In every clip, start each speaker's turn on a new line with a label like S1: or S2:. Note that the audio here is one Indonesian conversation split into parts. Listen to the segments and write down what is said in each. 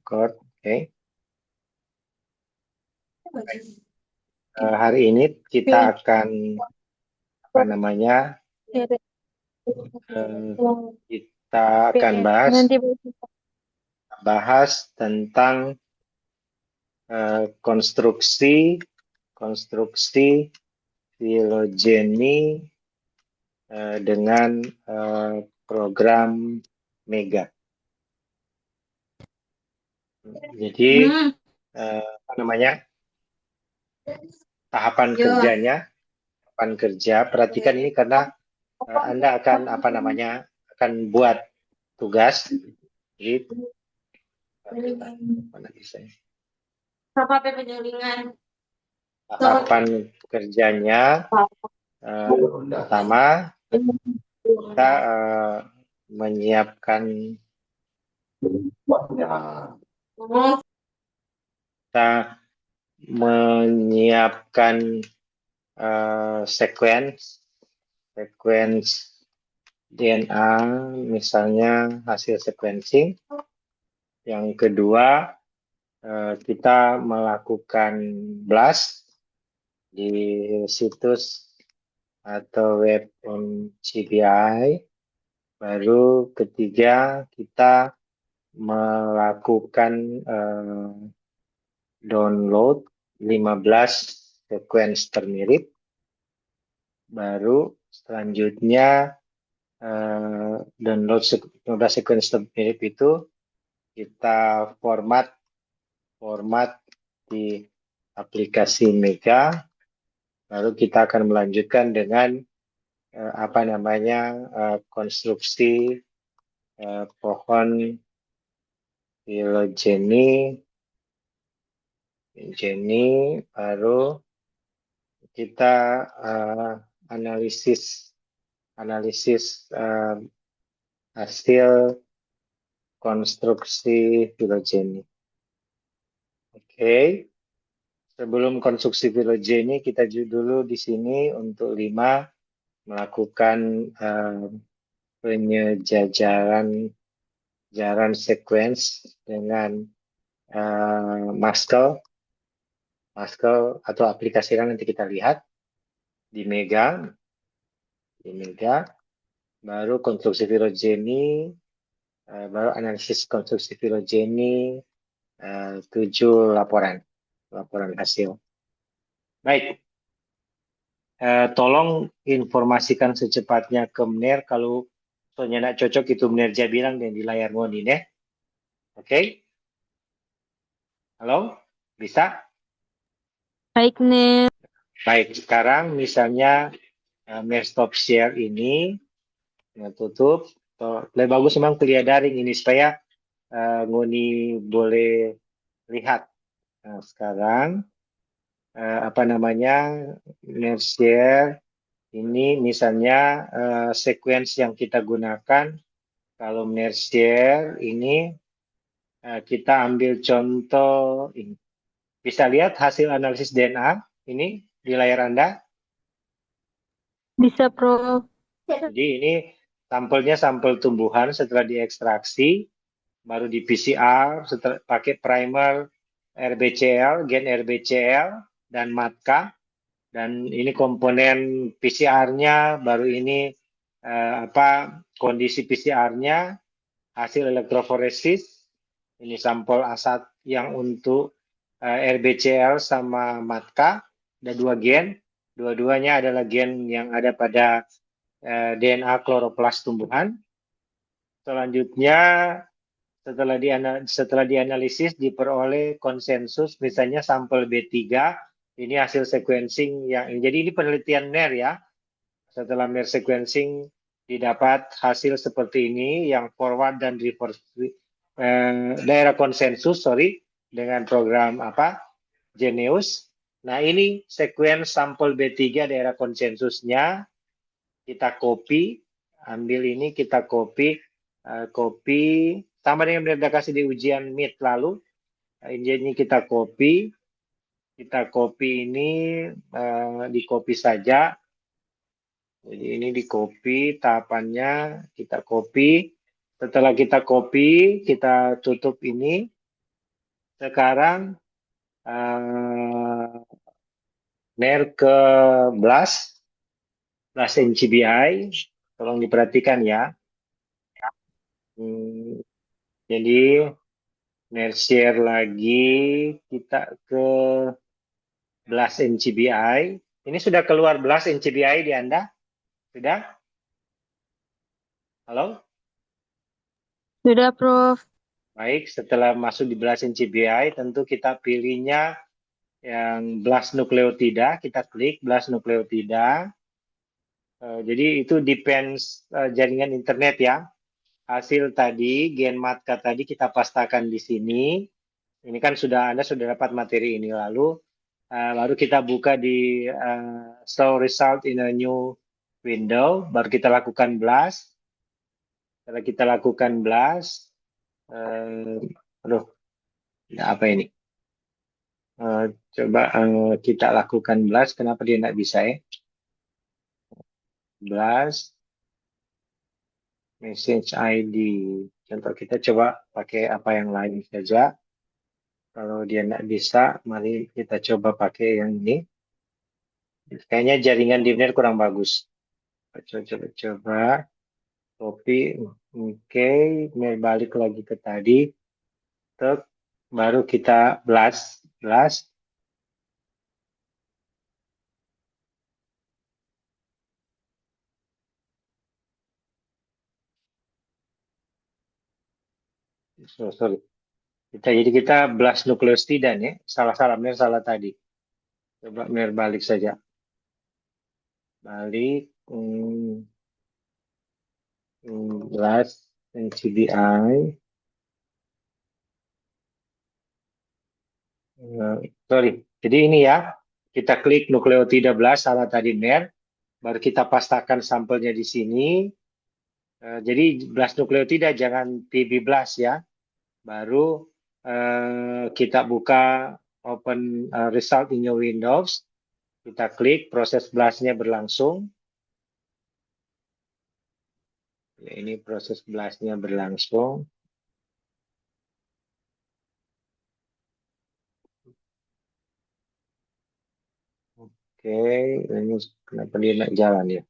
S1: record. Oke. Hari ini kita akan kita akan bahas tentang konstruksi filogeni dengan program Mega. Jadi tahapan kerja, perhatikan ini karena Anda akan akan buat tugas. Jadi, tahapan kerjanya pertama kita menyiapkan sequence DNA, misalnya hasil sequencing. Yang kedua, kita melakukan blast di situs atau web CPI. Baru ketiga, kita melakukan download 15 sequence termirip. Baru selanjutnya download 15 sequence termirip itu kita format di aplikasi Mega. Lalu kita akan melanjutkan dengan konstruksi pohon filogeni. Baru kita analisis hasil konstruksi filogeni. Oke. Sebelum konstruksi filogeni, kita dulu di sini untuk 5 melakukan penyejajaran sequence dengan Muscle atau aplikasi yang nanti kita lihat di Mega. Baru konstruksi filogeni, baru analisis konstruksi filogeni, 7 laporan hasil. Baik. Tolong informasikan secepatnya ke Mner kalau soalnya tidak cocok itu Mner dia bilang dan di layar ngoni deh. Oke? Halo? Bisa?
S2: Baik, Ner.
S1: Baik, sekarang misalnya Mner stop share ini tutup. Lebih bagus memang kuliah daring ini supaya ngoni boleh lihat. Nah, sekarang Mner share ini misalnya sequence yang kita gunakan. Kalau Mner share ini kita ambil contoh ini. Bisa lihat hasil analisis DNA ini di layar Anda?
S2: Bisa, Prof.
S1: Jadi ini sampelnya sampel tumbuhan setelah diekstraksi, baru di PCR, setelah pakai primer RBCL, gen RBCL, dan MATKA. Dan ini komponen PCR-nya, baru ini kondisi PCR-nya, hasil elektroforesis, ini sampel asat yang untuk RBCL sama MATKA, ada 2 gen, dua-duanya adalah gen yang ada pada DNA kloroplas tumbuhan. Selanjutnya, setelah dianalisis diperoleh konsensus, misalnya sampel B3, ini hasil sequencing jadi ini penelitian Mner ya. Setelah Mner sequencing didapat hasil seperti ini yang forward dan reverse daerah konsensus dengan program Geneus. Nah, ini sequence sampel B3 daerah konsensusnya kita copy, ambil ini kita copy sama dengan yang sudah kasih di ujian Meet lalu. Ini kita copy ini di copy saja. Jadi ini di copy tahapannya, kita copy. Setelah kita copy, kita tutup ini. Sekarang NER ke Blast NCBI, tolong diperhatikan ya. Hmm, jadi NER share lagi, kita ke Blast NCBI. Ini sudah keluar Blast NCBI di Anda? Sudah? Halo?
S2: Sudah, Prof.
S1: Baik, setelah masuk di Blast NCBI, tentu kita pilihnya yang blast nukleotida, kita klik blast nukleotida. Jadi itu depends jaringan internet ya. Hasil tadi, GenMatka tadi kita pastakan di sini. Ini kan Anda sudah dapat materi ini lalu. Baru kita buka di show result in a new window. Baru kita lakukan blast. Setelah kita lakukan blast, aduh, apa ini? Coba kita lakukan blast. Kenapa dia tidak bisa ya? Blast. Message ID. Contoh kita coba pakai apa yang lain saja. Kalau dia tidak bisa, mari kita coba pakai yang ini. Kayaknya jaringan di net kurang bagus. Coba. Copy. Oke. Balik lagi ke tadi. Tek. Baru kita blast. Blast. Sorry. Jadi kita blast nukleosida nih. Salah-salah. Benar salah tadi. Coba balik saja. Balik. Blast NCBI. Sorry. Jadi ini ya. Kita klik nukleotida blast salah tadi NER. Baru kita pastakan sampelnya di sini. Jadi blast nukleotida jangan TB blast ya. Baru kita buka open result in your Windows. Kita klik proses blastnya berlangsung. Ya, ini proses blastnya berlangsung. Oke, ini kenapa dia nak jalan ya?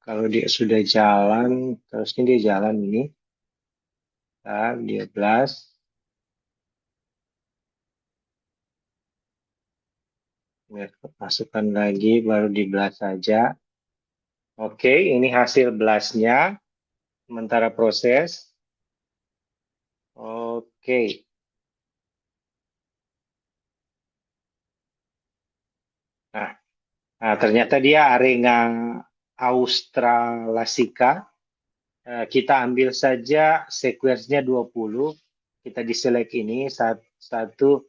S1: Kalau dia sudah jalan, terus ini dia jalan ini. Nah, dia blast. Masukkan lagi, baru di blast saja. Oke, ini hasil blastnya. Sementara proses. Oke. Nah, ternyata dia Arenga australasica. Kita ambil saja sequence-nya 20. Kita diselect ini. 1, 2,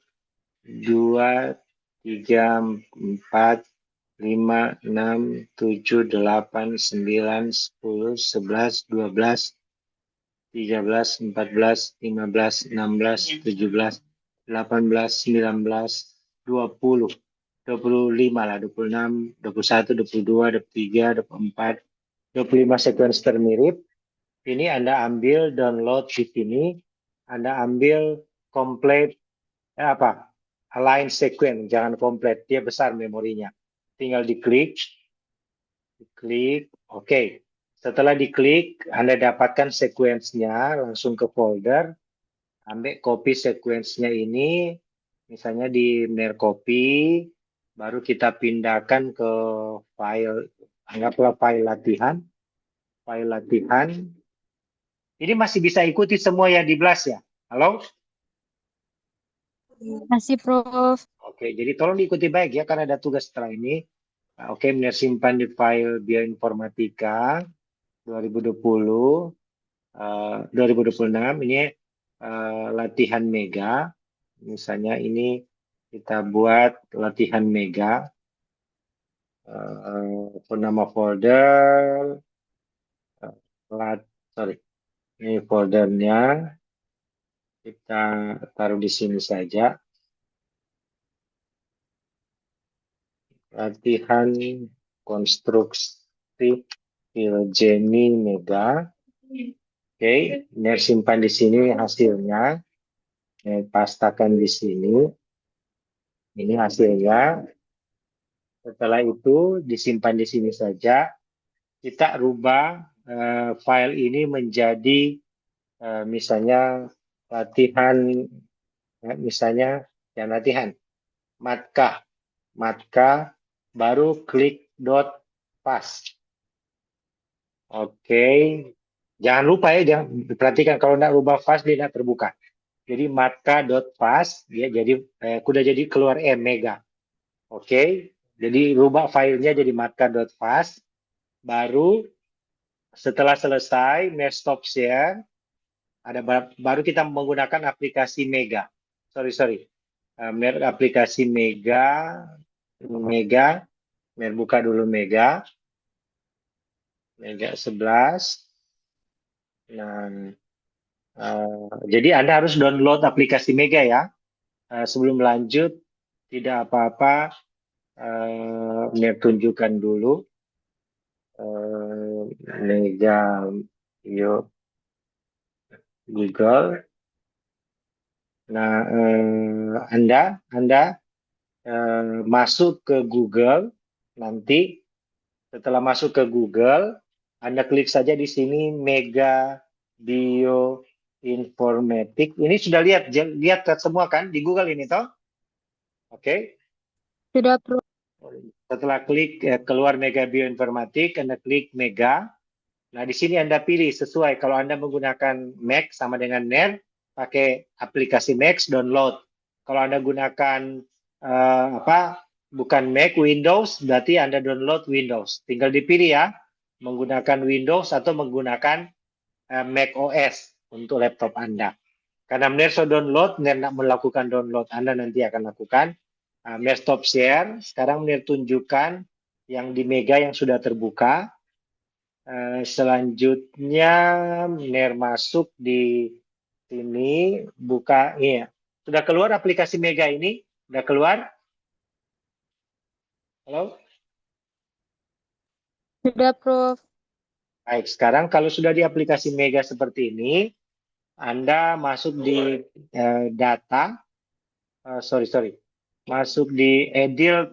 S1: 3, 4, 5, 6, 7, 8, 9, 10, 11, 12, 13, 14, 15, 16, 17, 18, 19, 20, 25 lah, 26, 21, 22, 23, 24, 25 sequence termirip. Ini Anda ambil download di sini, Anda ambil complete align sequence, jangan komplit, dia besar memorinya. Tinggal diklik, oke. Setelah diklik, Anda dapatkan sequence-nya, langsung ke folder, ambil copy sequence-nya ini, misalnya di copy, baru kita pindahkan ke file, anggaplah file latihan. Ini masih bisa ikuti semua yang di Blast ya? Halo?
S2: Masih, Prof.
S1: Oke, jadi tolong diikuti baik ya, karena ada tugas setelah ini. Oke, simpan di file bioinformatika 2020, 2026. Ini latihan mega. Misalnya ini kita buat latihan mega. Nama folder. Sorry, ini foldernya. Kita taruh di sini saja. latihan konstruksi Filjeni Mega. Oke, ini simpan di sini hasilnya. Pastakan di sini. Ini hasilnya. Setelah itu disimpan di sini saja. Kita rubah file ini menjadi misalnya latihan, misalnya yang latihan matka, baru klik dot paste. Oke, jangan lupa ya, jangan perhatikan kalau tidak rubah fast dia tidak terbuka. Jadi matka.paste dia jadi udah jadi keluar mega. Oke, jadi rubah filenya jadi matka.paste. Baru setelah selesai merge stop share, baru kita menggunakan aplikasi Mega. Sorry. Aplikasi Mega, buka dulu Mega 11. Nah, jadi Anda harus download aplikasi Mega ya. Sebelum lanjut, tidak apa-apa, tunjukkan dulu Mega yuk Google. Nah, Anda masuk ke Google. Nanti setelah masuk ke Google, Anda klik saja di sini Mega Bioinformatik. Ini sudah lihat semua kan di Google ini toh? Oke.
S2: Sudah, Prof.
S1: Setelah klik keluar Mega Bioinformatik, Anda klik Mega. Nah, di sini Anda pilih sesuai. Kalau Anda menggunakan Mac sama dengan NER, pakai aplikasi Mac download. Kalau Anda gunakan bukan Mac, Windows, berarti Anda download Windows. Tinggal dipilih ya, menggunakan Windows atau menggunakan Mac OS untuk laptop Anda. Karena NER sudah download, NER nak melakukan download, Anda nanti akan lakukan. NER stop share. Sekarang NER tunjukkan yang di Mega yang sudah terbuka. Selanjutnya NER masuk di sini, buka ini ya. Sudah keluar aplikasi Mega ini? Sudah keluar? Halo?
S2: Sudah, Prof.
S1: Baik, sekarang kalau sudah di aplikasi Mega seperti ini, Anda masuk di data, masuk di edit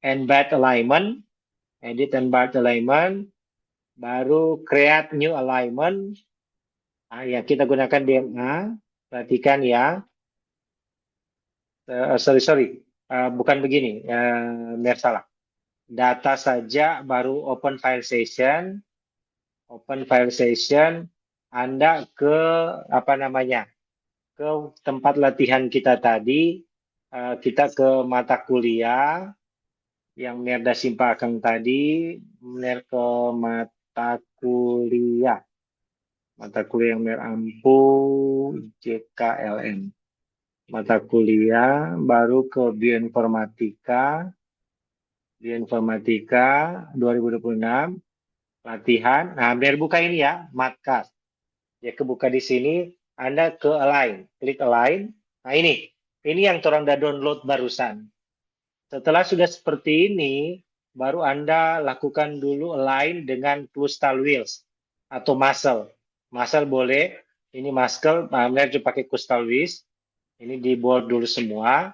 S1: and byte alignment, baru create new alignment. Ya, kita gunakan DNA. Perhatikan ya. Bukan begini. Salah. Data saja, baru open file session. Anda ke ke tempat latihan kita tadi. Kita ke mata kuliah yang Merda Simpakang tadi, ke mata kuliah yang Merampu JKLN. Mata kuliah, baru ke Bioinformatika 2026, latihan. Nah, biar buka ini ya, Matcast. Ya, kebuka di sini, Anda ke align, klik align. Nah, ini yang orang udah download barusan. Setelah sudah seperti ini, baru Anda lakukan dulu align dengan crystal wheels atau muscle. Muscle boleh, ini muscle, Anda coba pakai crystal wheels. Ini di bold dulu semua.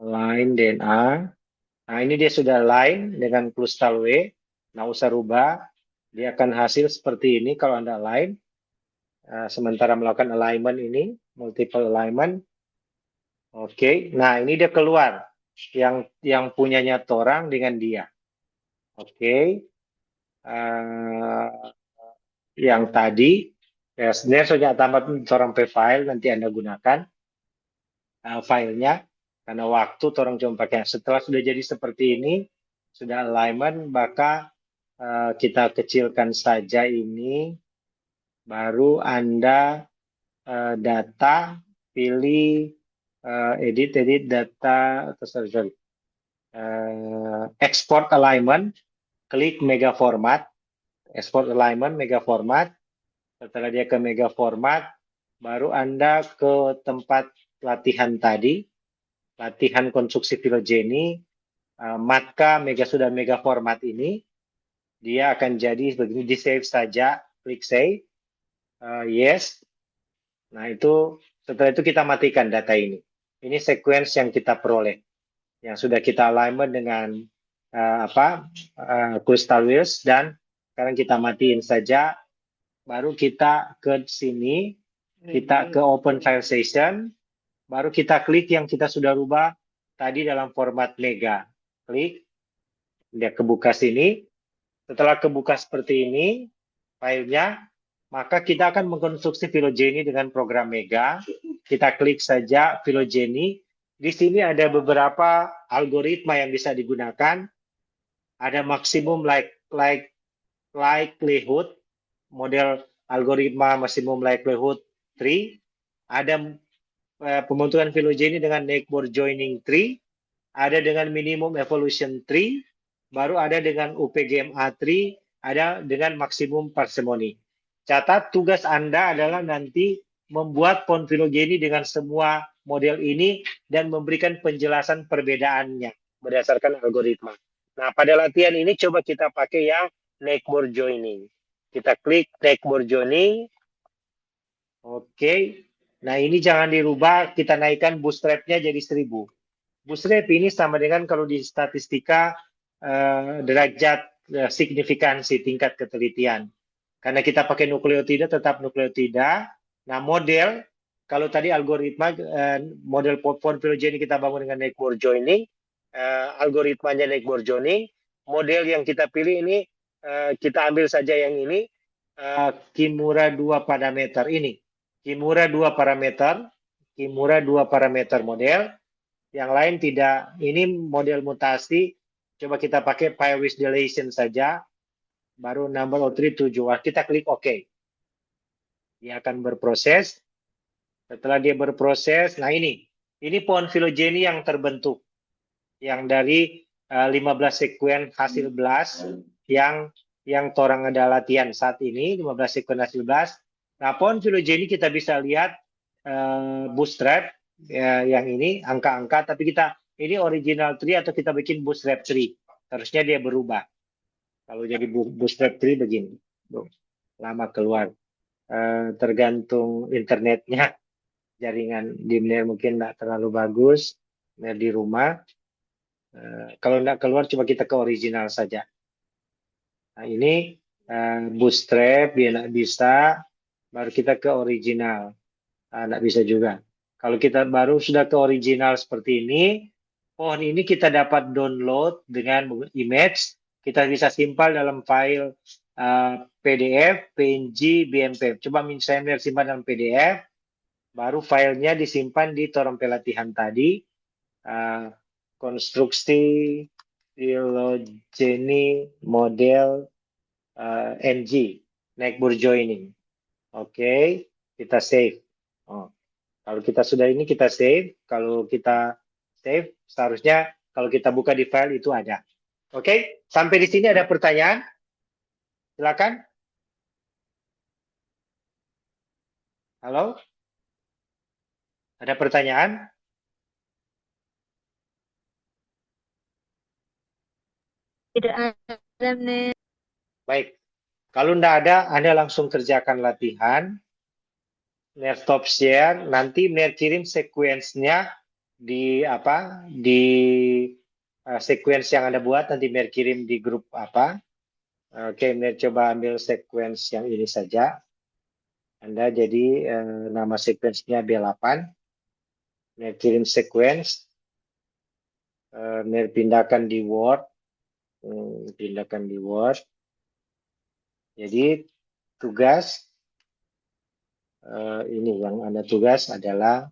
S1: Align DNA. Nah, ini dia sudah align dengan crystal W. Nah, usah rubah. Dia akan hasil seperti ini kalau Anda align. Sementara melakukan alignment ini, multiple alignment. Oke, nah ini dia keluar yang punyanya torang dengan dia. Oke, yang tadi ya sebenarnya sudah tambah torang file nanti Anda gunakan filenya karena waktu torang cuma pakai. Setelah sudah jadi seperti ini, sudah alignment, maka kita kecilkan saja ini, baru Anda data, pilih edit data, export alignment, klik mega format, export alignment mega format. Setelah dia ke mega format, baru Anda ke tempat latihan tadi, latihan konstruksi filogeni, Matka Mega Sudah Mega format ini, dia akan jadi begini, di save saja, klik save, yes. Nah itu setelah itu kita matikan data ini. Ini sequence yang kita peroleh, yang sudah kita alignment dengan crystal wheels, dan sekarang kita matiin saja. Baru kita ke sini, kita ke open file session, baru kita klik yang kita sudah rubah tadi dalam format Mega. Klik, dia kebuka sini. Setelah kebuka seperti ini filenya, maka kita akan mengkonstruksi filogeni dengan program Mega. Kita klik saja filogeni. Di sini ada beberapa algoritma yang bisa digunakan. Ada maksimum likelihood, model algoritma maksimum likelihood tree. Ada pembentukan filogeni dengan network joining tree. Ada dengan minimum evolution tree. Baru ada dengan UPGMA tree. Ada dengan maksimum parsimony. Catat tugas Anda adalah nanti membuat pohon filogeni dengan semua model ini dan memberikan penjelasan perbedaannya berdasarkan algoritma. Nah, pada latihan ini coba kita pakai yang network joining. Kita klik network joining. Oke. Nah, ini jangan dirubah, kita naikkan bootstrap-nya jadi 1000. Bootstrap ini sama dengan kalau di statistika derajat signifikansi tingkat ketelitian. Karena kita pakai nukleotida, tetap nukleotida. Nah, model, kalau tadi algoritma, model pohon filogeni kita bangun dengan network joining, algoritmanya network joining, model yang kita pilih ini, kita ambil saja yang ini, Kimura 2 parameter ini. Kimura 2 parameter, Kimura 2 parameter model, yang lain tidak. Ini model mutasi, coba kita pakai Pyrus Dilation saja, baru number of tree 7. Kita klik OK. Dia akan berproses. Setelah dia berproses, nah ini pohon filogeni yang terbentuk. Yang dari 15 sekuen hasil blast yang torang ada latihan saat ini, 15 sekuen hasil blast. Nah, pohon filogeni kita bisa lihat bootstrap yang ini angka-angka, tapi ini original tree atau kita bikin bootstrap tree. Harusnya dia berubah. Kalau jadi bootstrap tree begini, lama keluar. Tergantung internetnya, jaringan di Mner mungkin tidak terlalu bagus, Mner di rumah. Kalau tidak keluar, coba kita ke original saja. Nah, ini bootstrap, dia tidak bisa, baru kita ke original. Tidak bisa juga. Kalau kita baru sudah ke original seperti ini, pohon ini kita dapat download dengan image, kita bisa simpan dalam file PDF, PNG, BMP. Coba saya simpan dalam PDF, baru filenya disimpan di torong pelatihan tadi, konstruksi filogeni model NG, network joining. Oke, kita save. Kalau kita sudah ini, kita save. Kalau kita save, seharusnya kalau kita buka di file itu ada. Oke, sampai di sini ada pertanyaan? Silakan. Halo? Ada pertanyaan?
S2: Tidak ada, Mner.
S1: Baik. Kalau tidak ada, Anda langsung kerjakan latihan. Mner stop share. Nanti Mner kirim sequence-nya di sequence yang Anda buat. Nanti Mner kirim di grup apa. Oke, Mner coba ambil sequence yang ini saja. Anda jadi nama sequence-nya B8. Mner kirim sequence. Mner pindahkan di Word. Pindahkan di Word. Jadi tugas ini yang Anda tugas adalah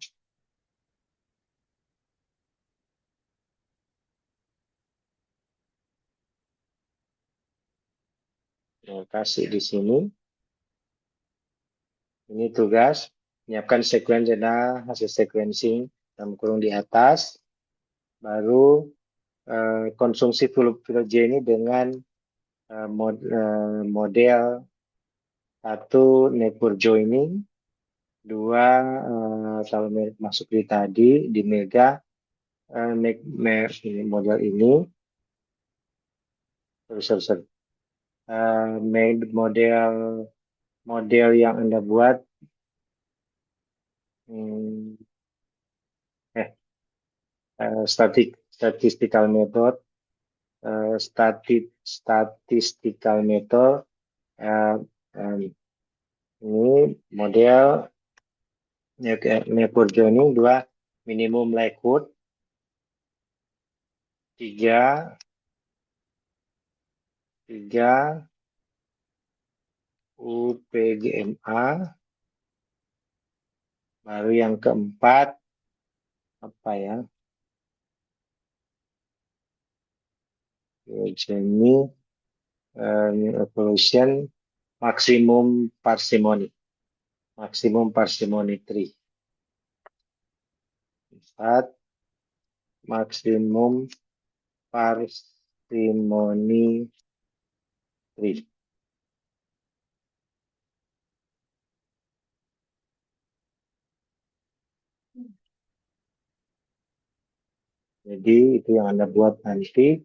S1: kasih di sini. Ini tugas menyiapkan sequence dan hasil sequencing dalam kurung di atas. Baru konsumsi filogeni dengan model 1 network joining, 2 kalau masuk di tadi di Mega, ini model ini. Sorry. Model yang Anda buat statistical method, statistical method. Ini model neighbor joining 2 minimum likelihood, 3 UPGMA, baru yang keempat apa ya? Ini evolution maximum parsimony 3. 4 maksimum parsimony 3. Jadi itu yang Anda buat nanti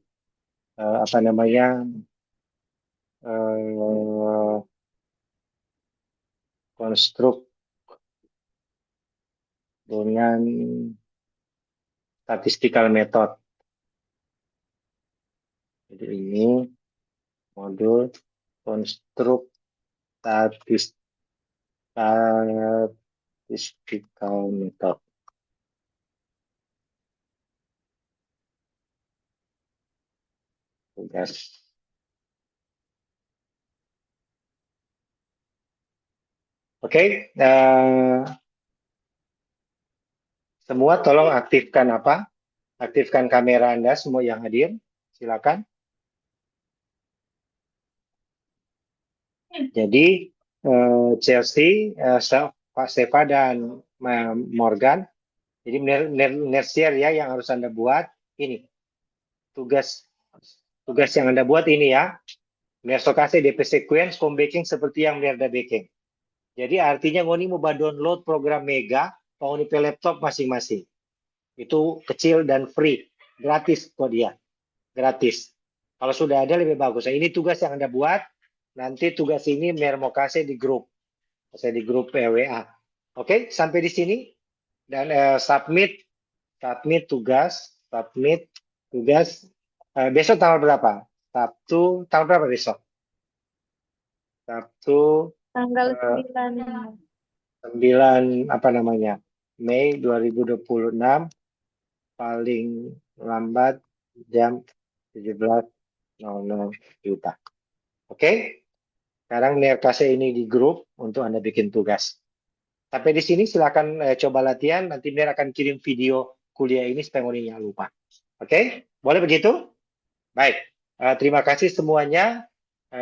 S1: apa namanya konstruk dengan statistical method. Jadi ini modul konstruk statistical method. Tugas. Oke, semua tolong aktifkan apa? Aktifkan kamera Anda semua yang hadir. Silakan. Jadi Chelsea, Pak Seva dan Morgan. Jadi Nersier ya yang harus Anda buat ini. Tugas yang Anda buat ini ya. Mersokase DP sequence home baking seperti yang Merda baking. Jadi artinya ngoni mau download program Mega, ngoni pe laptop masing-masing. Itu kecil dan free, gratis kok dia. Gratis. Kalau sudah ada lebih bagus. Nah, ini tugas yang Anda buat. Nanti tugas ini Mer mau kasih di grup. Saya di grup WA. Oke, sampai di sini. Dan submit tugas. Besok tanggal berapa? Sabtu, tanggal berapa besok? Sabtu
S2: Tanggal 9.
S1: 9 apa namanya? Mei 2026 paling lambat jam 17.00 juta. Oke? Sekarang Ner kasih ini di grup untuk Anda bikin tugas. Sampai di sini silakan coba latihan. Nanti Ner akan kirim video kuliah ini supaya nggak lupa. Oke? Boleh begitu? Baik. Terima kasih semuanya.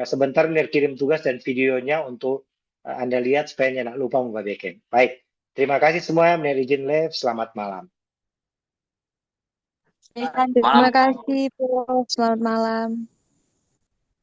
S1: Sebentar Ner kirim tugas dan videonya untuk Anda lihat supaya nggak lupa membuat backend. Baik. Terima kasih semua. Ner izin live. Selamat malam.
S2: Terima kasih, Prof. Selamat malam.